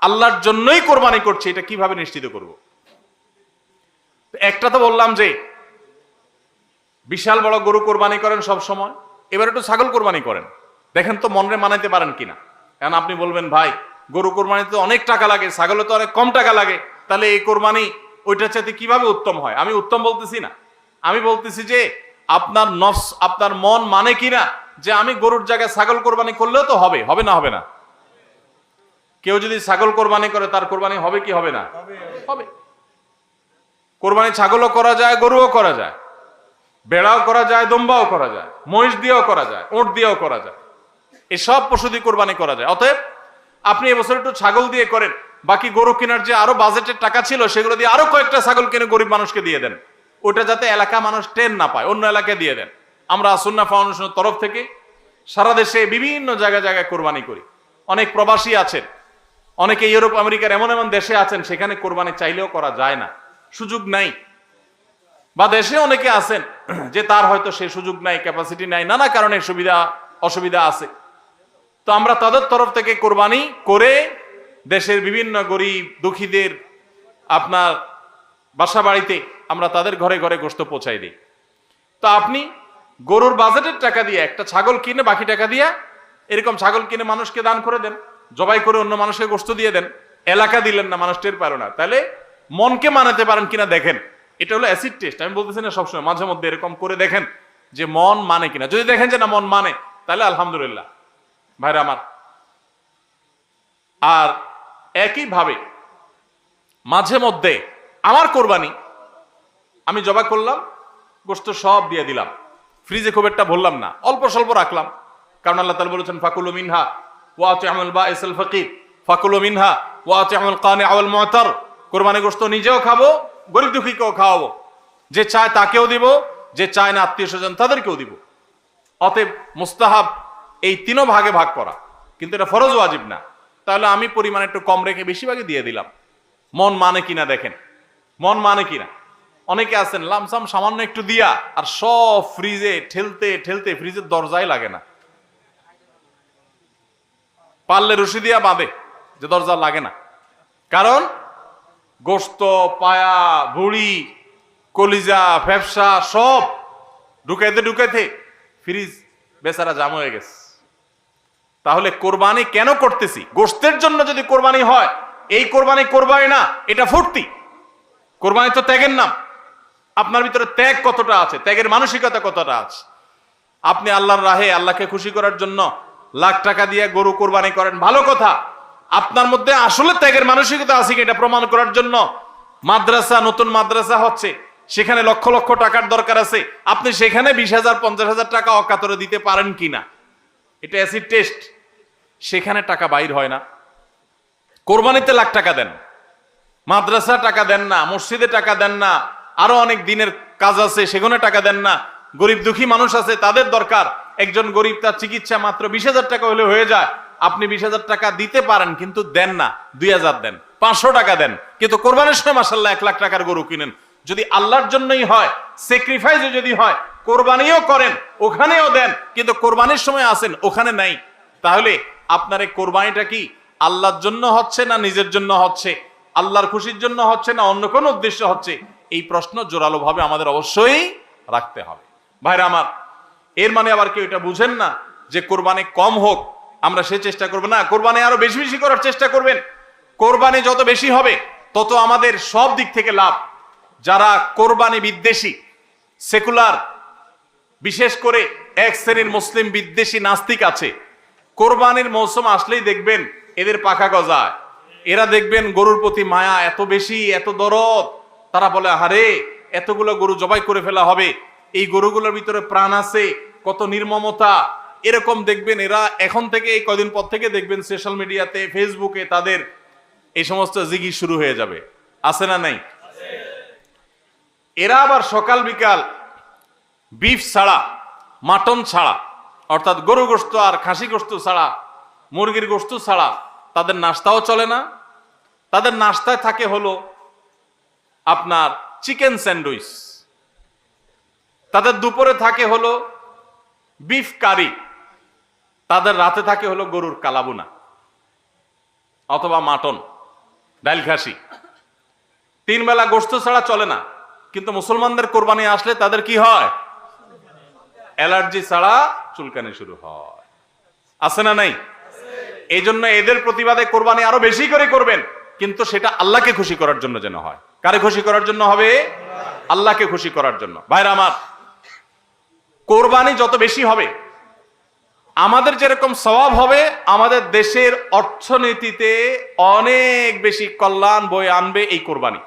আল্লাহর জন্যই কোরবানি করছি, এটা কিভাবে নিশ্চিত করব? একটা তো বললাম যে বিশাল বড় গরু কোরবানি করেন সব সময়, এবার একটু ছাগল কোরবানি করেন, দেখেন তো মনে মানাইতে পারেন কিনা। কারণ আপনি বলবেন ভাই গরু কোরবানিতে অনেক টাকা লাগে, ছাগলে তো অনেক কম টাকা লাগে, তাহলে এই কোরবানি ওইটার চাইতে কিভাবে উত্তম হয়? আমি উত্তম বলতেছি না, আমি বলতেছি যে আপনার নফস, আপনার মন মানে কিনা যে আমি গরুর জায়গায় ছাগল কোরবানি করলেও তো হবে, হবে না হবে না? কেউ যদি ছাগল কোরবানি করে তার কোরবানি হবে কি হবে না? হবে। কোরবানি ছাগলও করা যায়, গরুও করা যায়, বেড়াও করা যায়, দম্বাও করা যায়, মহিষ দিয়েও করা যায়, ওট দিয়েও করা যায়, এসব পশু দিয়ে কোরবানি করা যায়। অতএব আপনি এবছর একটু ছাগল দিয়ে করেন, বাকি গরু কেনার যে আরো বাজেটের টাকা ছিল সেগুলো দিয়ে আরো কয়েকটা ছাগল কিনে গরিব মানুষকে দিয়ে দেন, ওটা যাতে এলাকা মানুষ টেন না পায়, অন্য এলাকায় দিয়ে দেন। আমরা সুন্নাহ ফাউন্ডেশনের তরফ থেকে সারা দেশে বিভিন্ন জায়গায় জায়গায় কোরবানি করি। অনেক প্রবাসী আছেন, অনেকে ইউরোপ আমেরিকার এমন এমন দেশে আছেন সেখানে কোরবানি চাইলেও করা যায় না, সুযোগ নাই, বা দেশে অনেকে আছেন যে তার হয়তো সে সুযোগ নাই, ক্যাপাসিটি নাই, নানা কারণে সুবিধা অসুবিধা আছে। তো আমরা তাদের তরফ থেকে কোরবানি করে দেশের বিভিন্ন গরিব দুঃখীদের আপনার বাসা বাড়িতে আমরা তাদের ঘরে ঘরে গোশত পৌঁছাই দিই। তো আপনি গরুর বাজেটের টাকা দিয়ে একটা ছাগল কিনে বাকি টাকা দিয়ে এরকম ছাগল কিনে মানুষকে দান করে দেন, জবাই করে অন্য মানুষকে গোশত দিয়ে দেন, এলাকা দিলেন না, মানুষ টের পারো না, তাহলে মনকে মানাতে পারেন কিনা দেখেন। এটা হলো অ্যাসিড টেস্ট, আমি বলতেছি না সবসময়, মাঝে মধ্যে এরকম করে দেখেন যে মন মানে কিনা। যদি দেখেন যে না মন মানে, তাহলে আলহামদুলিল্লাহ ভাইরা আমার। আর একইভাবে মাঝে মধ্যে আমার কোরবানি আমি জবাই করলাম, গোশত সব দিয়ে দিলাম, ফ্রিজে খুব একটা ভরলাম না, অল্প স্বল্প রাখলাম, কারণ আল্লাহ তাআলা বলেছেন ফাকুলু মিনহা ওয়া আতি'মুল বাঈসাল ফাকির, ফাকুলু মিনহা ওয়া আতি'মুল কানি' ওয়াল মু'তার। কোরবানি গোশত নিজেও খাবো, গরিব দুঃখীকেও খাওয়াবো, যে চায় তাকেও দিব, যে চায় না আত্মীয় স্বজন তাদেরকেও দিব। অতএব মুস্তাহাব এই তিনও ভাগে ভাগ করা, কিন্তু এটা ফরজ ওয়াজিব না। তাহলে আমি পরিমাণ একটু কম রেখে বেশিরভাগই দিয়ে দিলাম, মন মানে কিনা দেখেন, মন মানে কিনা। অনেকে আছেন লামসাম সামান্য একটু দিয়া আর সব ফ্রিজে ঠেলতে ঠেলতে ফ্রিজের দরজায় লাগে না, পারলে রশি দিয়া বাঁধে যে দরজা লাগে না, কারণ গোশত পায়া ভুড়ি কলিজা ফ্যাপসা সব ঢুকাইতে ঢুকাইতে ফ্রিজ বেচারা জাম হয়ে গেছে। তাহলে কোরবানি কেন করতেছি? গোশতের জন্য যদি কোরবানি হয়, এই কোরবানি কোরবানি না, এটা ফুর্তি। কোরবানি তো ত্যাগের নাম। আপনার ভিতরে ত্যাগ কতটা আছে, ত্যাগের মানসিকতা কতটা আছে? আপনি আল্লাহর রাহে আল্লাহকে খুশি করার জন্য লাখ টাকা দিয়ে গরু কোরবানি করেন, ভালো কথা। আপনার মধ্যে আসলে ত্যাগের মানসিকতা আছে কি এটা প্রমাণ করার জন্য মাদ্রাসা, নতুন মাদ্রাসা হচ্ছে, সেখানে লক্ষ লক্ষ টাকার দরকার আছে, আপনি সেখানে 20,000 50,000 টাকা অকাতরে দিতে পারেন কিনা, এটা অ্যাসিড টেস্ট। সেখানে টাকা বাইর হয় না। কোরবানিতে লাখ টাকা দেন, মাদ্রাসা টাকা দেন না, মসজিদে টাকা দেন না, আরো অনেক দিনের কাজ আছে সেখানে টাকা দেন না, গরিব দুঃখী মানুষ আছে তাদের দরকার, একজন গরিব তার চিকিৎসা মাত্র 20,000 টাকা হলে হয়ে যায়, আপনি 20,000 টাকা দিতে পারেন কিন্তু দেন না, 2,000 দেন, 500 টাকা দেন, কিন্তু কোরবানির সময় মাশাআল্লাহ 1 লাখ টাকার গরু কিনেন। যদি আল্লাহর জন্যই হয়, স্যাক্রিফাইসও যদি হয়, কোরবানিও করেন, ওখানেও দেন, কিন্তু কোরবানির সময় আসেন ওখানে নাই, তাহলে আপনার এই কোরবানিটা কি আল্লাহর জন্য হচ্ছে না নিজের জন্য হচ্ছে, আল্লাহর খুশির জন্য হচ্ছে না অন্য কোনো উদ্দেশ্য হচ্ছে? এই প্রশ্ন জোরালো ভাবে আমাদের অবশ্যই রাখতে হবে। ভাইরা আমার, এর মানে আবার কেউ এটা বুঝেন না যে কোরবানি কম হোক আমরা সে চেষ্টা করবো না, কোরবানি আরো বেশি বেশি করার চেষ্টা করবেন। কোরবানি যত বেশি হবে তত আমাদের সব দিক থেকে লাভ। যারা কোরবানি বিদ্বেষী, সেকুলার, বিশেষ করে এক শ্রেণীর মুসলিম বিদ্বেষী নাস্তিক আছে, কোরবানির মৌসুম আসলেই দেখবেন এদের পাখা গজায়, এরা দেখবেন গরুর প্রতি মায়া এত বেশি, এত দরদ, তারা বলে আরে এতগুলো গরু জবাই করে ফেলা হবে, এই গরুগুলোর ভিতরে প্রাণ আছে, কত নির্মমতা, এরকম দেখবেন এরা এখন থেকে এই কদিন পর থেকে দেখবেন সোশ্যাল মিডিয়াতে, ফেসবুকে তাদের এই সমস্ত জিগি শুরু হয়ে যাবে, আছে না নাই? এরা আবার সকাল বিকাল বিফ ছাড়া, মাটন ছাড়া, অর্থাৎ গরু গোশত আর খাসি গোশত ছাড়া, মুরগির গোশত ছাড়া তাদের নাস্তাও চলে না। তাদের নাস্তায় থাকে হলো আপনার চিকেন স্যান্ডউইচ, তাদের দুপুরে থাকে হলো বিফ কারি, তাদের রাতে থাকে হলো গরুর কালাবুনা অথবা মাটন। ডাইল খাসি, 3 বেলা গোশত ছাড়া চলে না। কিন্তু মুসলমানদের কোরবানি আসলে তাদের কি হয়? অ্যালার্জি ছাড়া চুলকানি শুরু হয়। আছে না নাই? এই জন্য এদের প্রতিবাদে কোরবানি আরো বেশি করে করবেন, কিন্তু সেটা আল্লাহকে খুশি করার জন্য যেন হয়। কারে খুশি করার জন্য হবে? আল্লাহকে খুশি করার জন্য। ভাইরা আমার, কোরবানি যত বেশি হবে আমাদের যেরকম সওয়াব হবে, আমাদের দেশের অর্থনীতিতে অনেক বেশি কল্যাণ বয়ে আনবে এই কোরবানি।